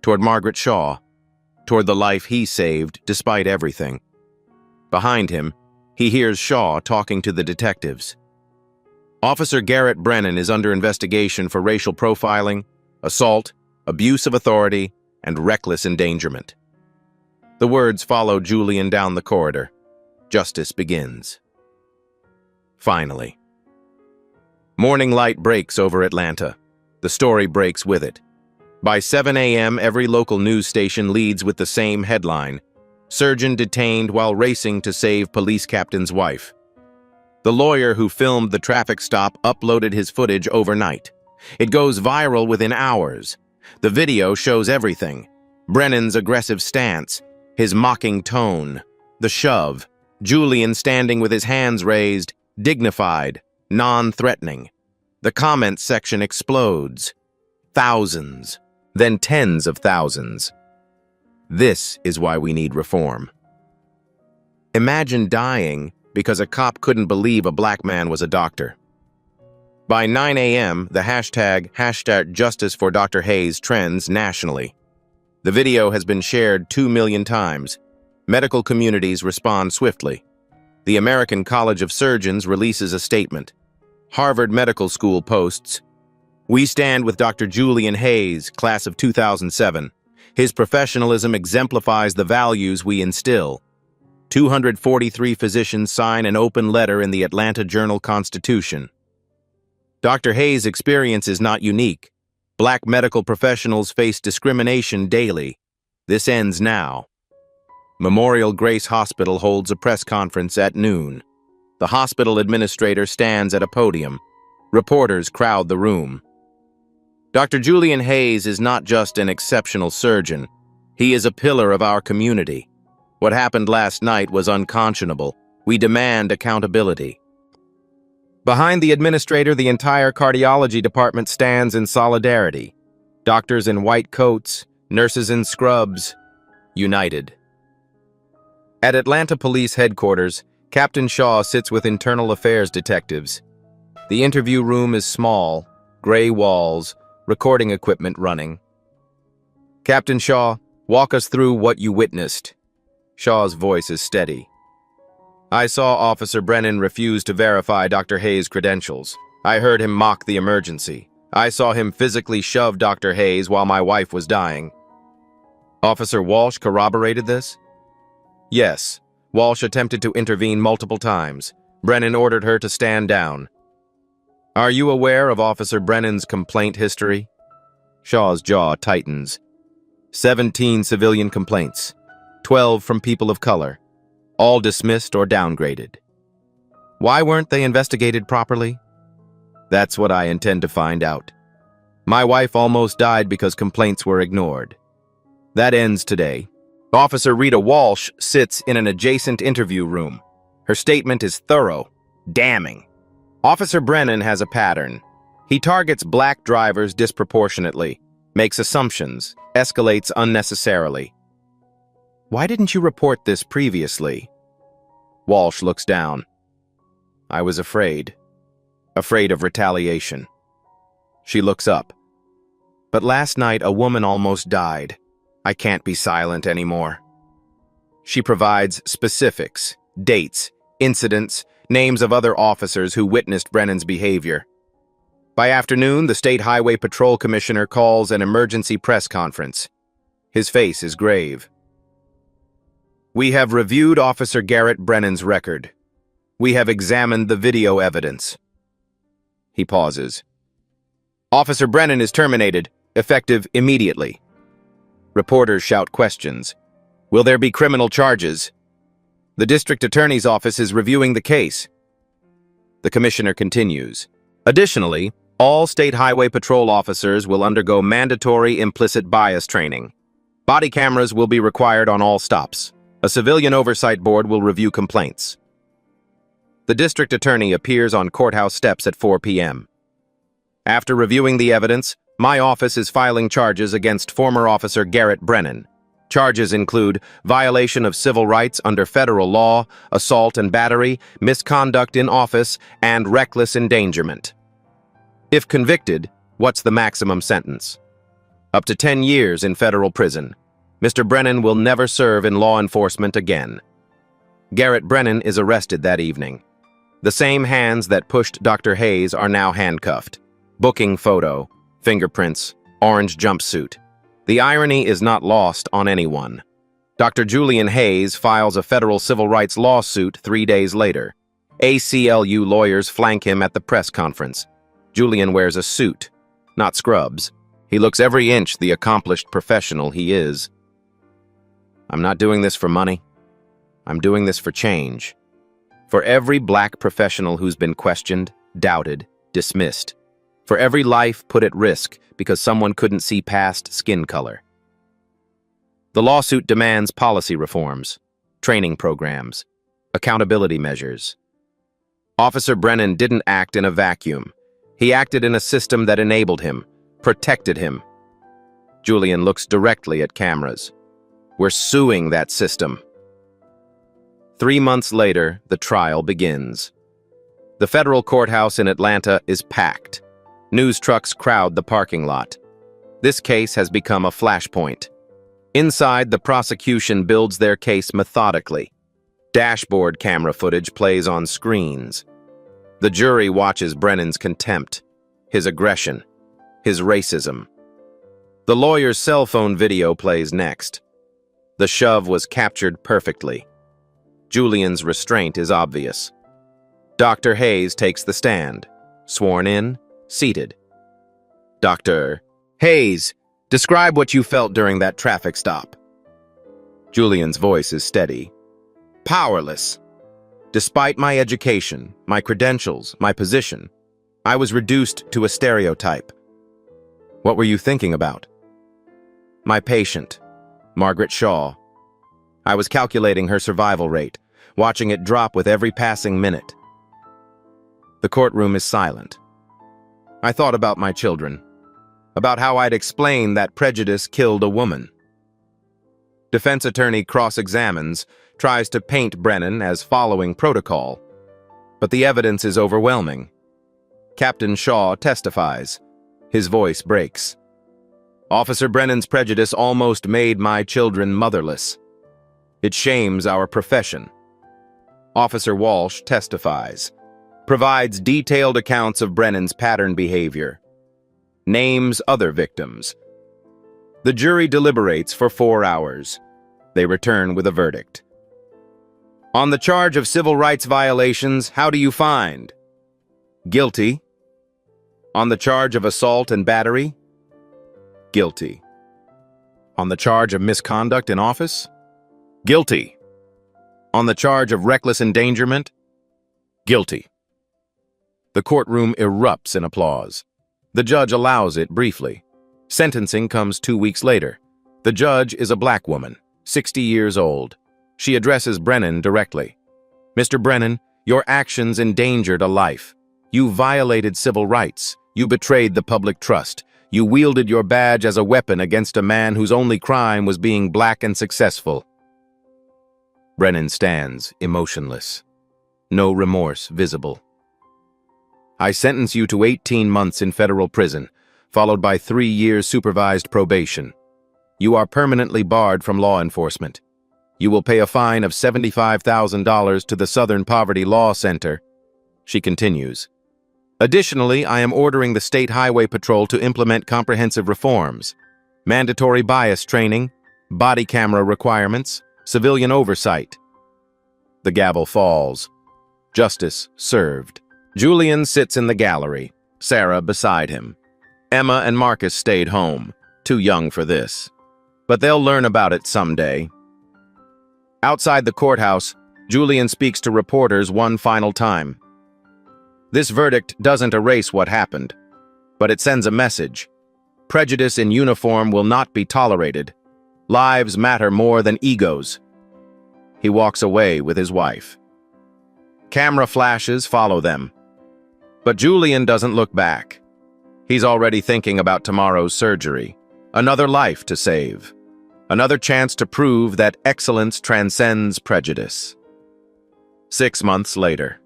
toward Margaret Shaw, toward the life he saved despite everything. Behind him, he hears Shaw talking to the detectives. Officer Garrett Brennan is under investigation for racial profiling, assault, abuse of authority, and reckless endangerment. The words follow Julian down the corridor. Justice begins. Finally. Morning light breaks over Atlanta. The story breaks with it. By 7 a.m., every local news station leads with the same headline: "Surgeon detained while racing to save police captain's wife." The lawyer who filmed the traffic stop uploaded his footage overnight. It goes viral within hours. The video shows everything: Brennan's aggressive stance, his mocking tone, the shove, Julian standing with his hands raised, dignified, non-threatening. The comments section explodes. Thousands, then tens of thousands. This is why we need reform. Imagine dying because a cop couldn't believe a black man was a doctor. By 9 a.m., the hashtag Justice for Dr. Hayes trends nationally. The video has been shared 2 million times. Medical communities respond swiftly. The American College of Surgeons releases a statement. Harvard Medical School posts, "We stand with Dr. Julian Hayes, class of 2007. His professionalism exemplifies the values we instill." 243 physicians sign an open letter in the Atlanta Journal-Constitution. Dr. Hayes' experience is not unique. Black medical professionals face discrimination daily. This ends now. Memorial Grace Hospital holds a press conference at noon. The hospital administrator stands at a podium. Reporters crowd the room. Dr. Julian Hayes is not just an exceptional surgeon. He is a pillar of our community. What happened last night was unconscionable. We demand accountability. Behind the administrator, the entire cardiology department stands in solidarity. Doctors in white coats, nurses in scrubs, united. At Atlanta Police Headquarters, Captain Shaw sits with Internal Affairs detectives. The interview room is small, gray walls, recording equipment running. "Captain Shaw, walk us through what you witnessed." Shaw's voice is steady. "I saw Officer Brennan refuse to verify Dr. Hayes' credentials. I heard him mock the emergency. I saw him physically shove Dr. Hayes while my wife was dying." "Officer Walsh corroborated this?" "Yes. Walsh attempted to intervene multiple times. Brennan ordered her to stand down." "Are you aware of Officer Brennan's complaint history?" Shaw's jaw tightens. 17 civilian complaints, 12 from people of color, all dismissed or downgraded. Why weren't they investigated properly? That's what I intend to find out. My wife almost died because complaints were ignored. That ends today. Officer Rita Walsh sits in an adjacent interview room. Her statement is thorough, damning. Officer Brennan has a pattern. He targets black drivers disproportionately, makes assumptions, escalates unnecessarily. "Why didn't you report this previously?" Walsh looks down. "I was afraid of retaliation." She looks up. "But last night a woman almost died. I can't be silent anymore." She provides specifics, dates, incidents, names of other officers who witnessed Brennan's behavior. By afternoon, the State Highway Patrol Commissioner calls an emergency press conference. His face is grave. "We have reviewed Officer Garrett Brennan's record. We have examined the video evidence." He pauses. "Officer Brennan is terminated, effective immediately." Reporters shout questions. "Will there be criminal charges?" "The district attorney's office is reviewing the case." The commissioner continues. "Additionally, All state highway patrol officers will undergo mandatory implicit bias training. Body cameras will be required on all stops. A civilian oversight board will review complaints. The district attorney appears on courthouse steps at 4 p.m. After reviewing the evidence, my office is filing charges against former officer Garrett Brennan. Charges include violation of civil rights under federal law, assault and battery, misconduct in office, and reckless endangerment. If convicted, what's the maximum sentence? Up to 10 years in federal prison. Mr. Brennan will never serve in law enforcement again. Garrett Brennan is arrested that evening. The same hands that pushed Dr. Hayes are now handcuffed. Booking photo, fingerprints, orange jumpsuit. The irony is not lost on anyone. Dr. Julian Hayes files a federal civil rights lawsuit 3 days later. ACLU lawyers flank him at the press conference. Julian wears a suit, not scrubs. He looks every inch the accomplished professional he is. I'm not doing this for money. I'm doing this for change. For every black professional who's been questioned, doubted, dismissed. For every life put at risk because someone couldn't see past skin color. The lawsuit demands policy reforms, training programs, accountability measures. Officer Brennan didn't act in a vacuum. He acted in a system that enabled him, protected him. Julian looks directly at cameras. We're suing that system. 3 months later, the trial begins. The federal courthouse in Atlanta is packed. News trucks crowd the parking lot. This case has become a flashpoint. Inside, the prosecution builds their case methodically. Dashboard camera footage plays on screens. The jury watches Brennan's contempt, his aggression, his racism. The lawyer's cell phone video plays next. The shove was captured perfectly. Julian's restraint is obvious. Dr. Hayes takes the stand, sworn in, seated. Dr. Hayes, describe what you felt during that traffic stop. Julian's voice is steady. Powerless. Despite my education, my credentials, my position, I was reduced to a stereotype. What were you thinking about? My patient, Margaret Shaw. I was calculating her survival rate, watching it drop with every passing minute. The courtroom is silent. I thought about my children, about how I'd explain that prejudice killed a woman. Defense attorney cross-examines, tries to paint Brennan as following protocol, but the evidence is overwhelming. Captain Shaw testifies. His voice breaks. Officer Brennan's prejudice almost made my children motherless. It shames our profession. Officer Walsh testifies. Provides detailed accounts of Brennan's pattern behavior. Names other victims. The jury deliberates for 4 hours. They return with a verdict. On the charge of civil rights violations, how do you find? Guilty. On the charge of assault and battery? Guilty. On the charge of misconduct in office? Guilty. On the charge of reckless endangerment? Guilty. The courtroom erupts in applause. The judge allows it briefly. Sentencing comes 2 weeks later. The judge is a black woman, 60 years old. She addresses Brennan directly. Mr. Brennan, your actions endangered a life. You violated civil rights. You betrayed the public trust. You wielded your badge as a weapon against a man whose only crime was being black and successful. Brennan stands, emotionless. No remorse visible. I sentence you to 18 months in federal prison, followed by 3 years supervised probation. You are permanently barred from law enforcement. You will pay a fine of $75,000 to the Southern Poverty Law Center. She continues. Additionally, I am ordering the State Highway Patrol to implement comprehensive reforms, mandatory bias training, body camera requirements, civilian oversight. The gavel falls. Justice served. Julian sits in the gallery, Sarah beside him. Emma and Marcus stayed home, too young for this. But they'll learn about it someday. Outside the courthouse, Julian speaks to reporters one final time. This verdict doesn't erase what happened. but it sends a message. Prejudice in uniform will not be tolerated. Lives matter more than egos. He walks away with his wife. Camera flashes follow them. But Julian doesn't look back. He's already thinking about tomorrow's surgery. Another life to save. Another chance to prove that excellence transcends prejudice. 6 months later.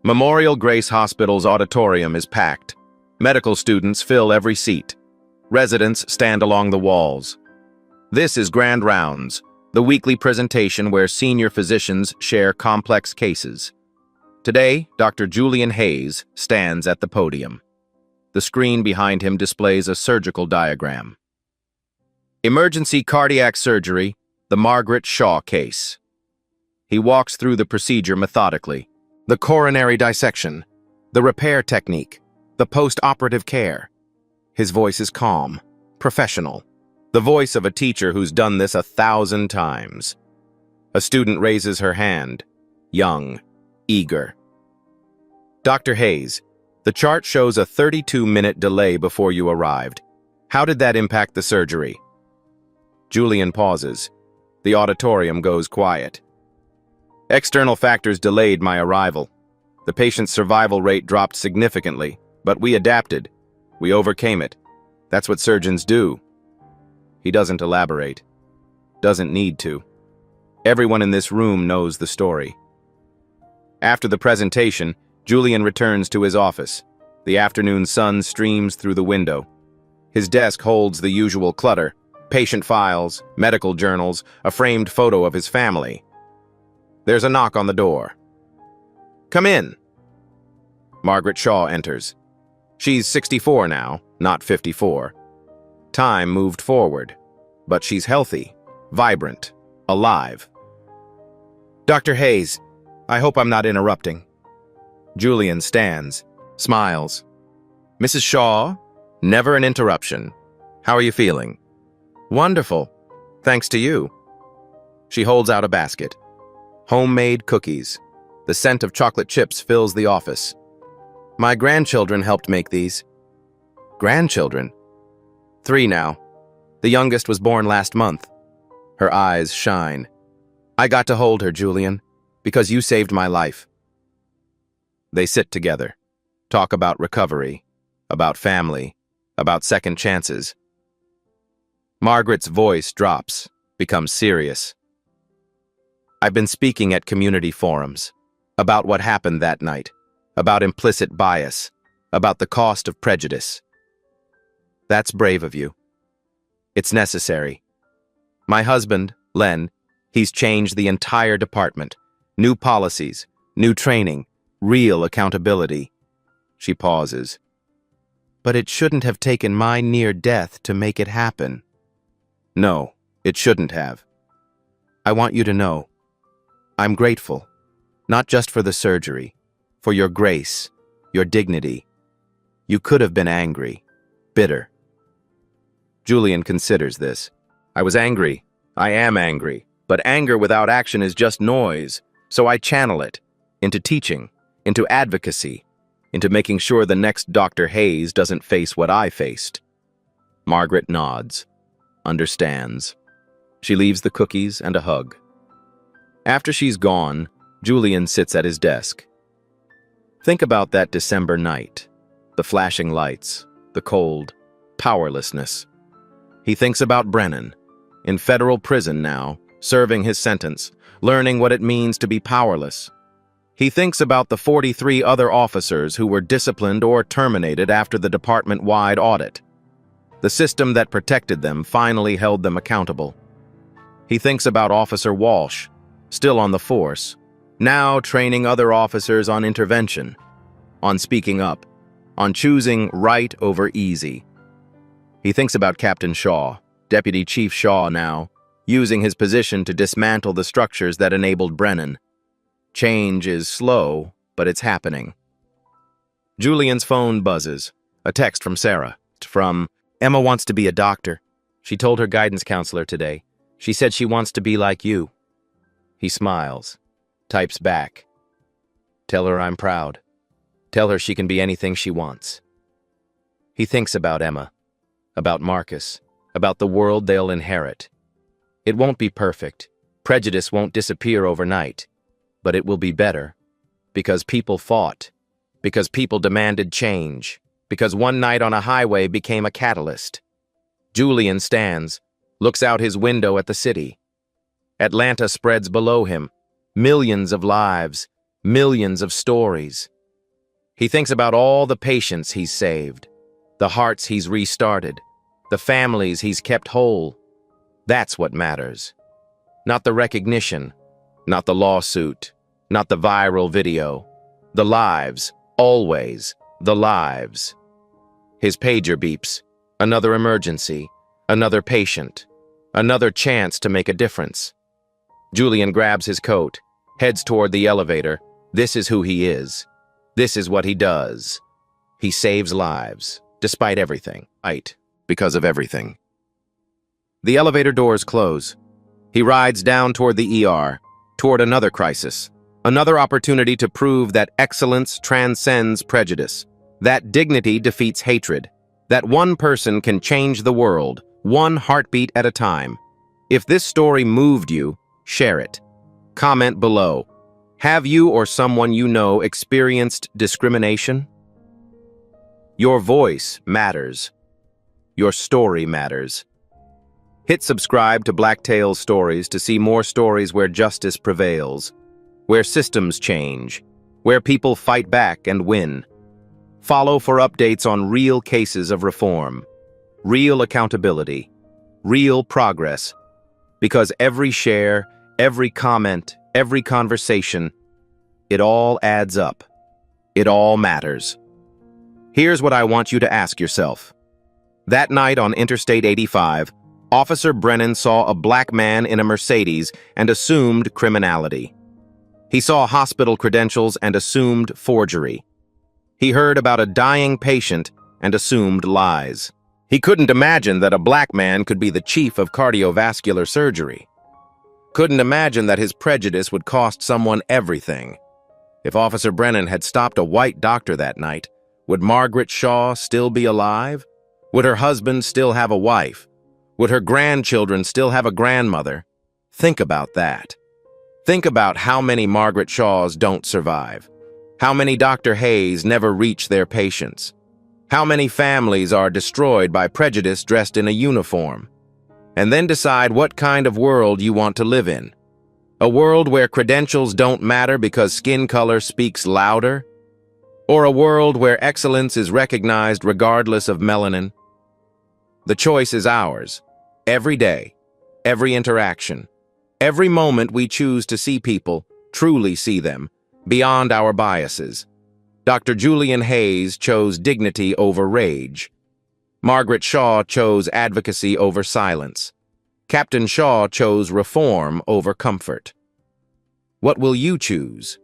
Memorial Grace Hospital's auditorium is packed. Medical students fill every seat. Residents stand along the walls. This is Grand Rounds, the weekly presentation where senior physicians share complex cases. Today, Dr. Julian Hayes stands at the podium. The screen behind him displays a surgical diagram. Emergency cardiac surgery, the Margaret Shaw case. He walks through the procedure methodically. The coronary dissection, the repair technique, the post-operative care. His voice is calm, professional. The voice of a teacher who's done this 1,000 times. A student raises her hand, young, eager. Dr. Hayes, the chart shows a 32-minute delay before you arrived. How did that impact the surgery? Julian pauses. The auditorium goes quiet. External factors delayed my arrival. The patient's survival rate dropped significantly, but we adapted. We overcame it. That's what surgeons do. He doesn't elaborate. Doesn't need to. Everyone in this room knows the story. After the presentation, Julian returns to his office. The afternoon sun streams through the window. His desk holds the usual clutter: patient files, medical journals, a framed photo of his family. There's a knock on the door. Come in. Margaret Shaw enters. She's 64 now, not 54. Time moved forward, but she's healthy, vibrant, alive. Dr. Hayes, I hope I'm not interrupting. Julian stands, smiles. Mrs. Shaw, never an interruption. How are you feeling? Wonderful, thanks to you. She holds out a basket. Homemade cookies. The scent of chocolate chips fills the office. My grandchildren helped make these. Grandchildren? 3 now. The youngest was born last month. Her eyes shine. I got to hold her, Julian, because you saved my life. They sit together, talk about recovery, about family, about second chances. Margaret's voice drops, becomes serious. I've been speaking at community forums about what happened that night, about implicit bias, about the cost of prejudice. That's brave of you. It's necessary. My husband, Len, he's changed the entire department. New policies, new training, real accountability. She pauses. But it shouldn't have taken my near death to make it happen. No, it shouldn't have. I want you to know, I'm grateful, not just for the surgery, for your grace, your dignity. You could have been angry, bitter. Julian considers this. I was angry. I am angry. But anger without action is just noise, so I channel it into teaching, into advocacy, into making sure the next Dr. Hayes doesn't face what I faced. Margaret nods, understands. She leaves the cookies and a hug. After she's gone, Julian sits at his desk. Think about that December night, the flashing lights, the cold, powerlessness. He thinks about Brennan, in federal prison now, serving his sentence, learning what it means to be powerless. He thinks about the 43 other officers who were disciplined or terminated after the department-wide audit. The system that protected them finally held them accountable. He thinks about Officer Walsh, still on the force, now training other officers on intervention, on speaking up, on choosing right over easy. He thinks about Captain Shaw, Deputy Chief Shaw now, using his position to dismantle the structures that enabled Brennan. Change is slow, but it's happening. Julian's phone buzzes. A text from Sarah. From, Emma wants to be a doctor. She told her guidance counselor today. She said she wants to be like you. He smiles, types back. Tell her I'm proud. Tell her she can be anything she wants. He thinks about Emma, about Marcus, about the world they'll inherit. It won't be perfect. Prejudice won't disappear overnight, but it will be better. Because people fought, because people demanded change, because one night on a highway became a catalyst. Julian stands, looks out his window at the city. Atlanta spreads below him, millions of lives, millions of stories. He thinks about all the patients he's saved, the hearts he's restarted, the families he's kept whole. That's what matters. Not the recognition, not the lawsuit, not the viral video. The lives, always the lives. His pager beeps. Another emergency, another patient, another chance to make a difference. Julian grabs his coat, heads toward the elevator. This is who he is. This is what he does. He saves lives, despite everything. Because of everything. The elevator doors close. He rides down toward the ER, toward another crisis, another opportunity to prove that excellence transcends prejudice, that dignity defeats hatred, that one person can change the world, one heartbeat at a time. If this story moved you, share it. Comment below. Have you or someone you know experienced discrimination? Your voice matters. Your story matters. Hit subscribe to Black Tales Stories to see more stories where justice prevails, where systems change, where people fight back and win. Follow for updates on real cases of reform, real accountability, real progress. Because every share, every comment, every conversation, it all adds up. It all matters. Here's what I want you to ask yourself. That night on Interstate 85, Officer Brennan saw a black man in a Mercedes and assumed criminality. He saw hospital credentials and assumed forgery. He heard about a dying patient and assumed lies. He couldn't imagine that a black man could be the chief of cardiovascular surgery. Couldn't imagine that his prejudice would cost someone everything. If Officer Brennan had stopped a white doctor that night, would Margaret Shaw still be alive? Would her husband still have a wife? Would her grandchildren still have a grandmother? Think about that. Think about how many Margaret Shaws don't survive. How many Dr. Hayes never reach their patients. How many families are destroyed by prejudice dressed in a uniform. And then decide what kind of world you want to live in. A world where credentials don't matter because skin color speaks louder? Or a world where excellence is recognized regardless of melanin? The choice is ours. Every day, every interaction, every moment we choose to see people, truly see them, beyond our biases. Dr. Julian Hayes chose dignity over rage. Margaret Shaw chose advocacy over silence. Captain Shaw chose reform over comfort. What will you choose?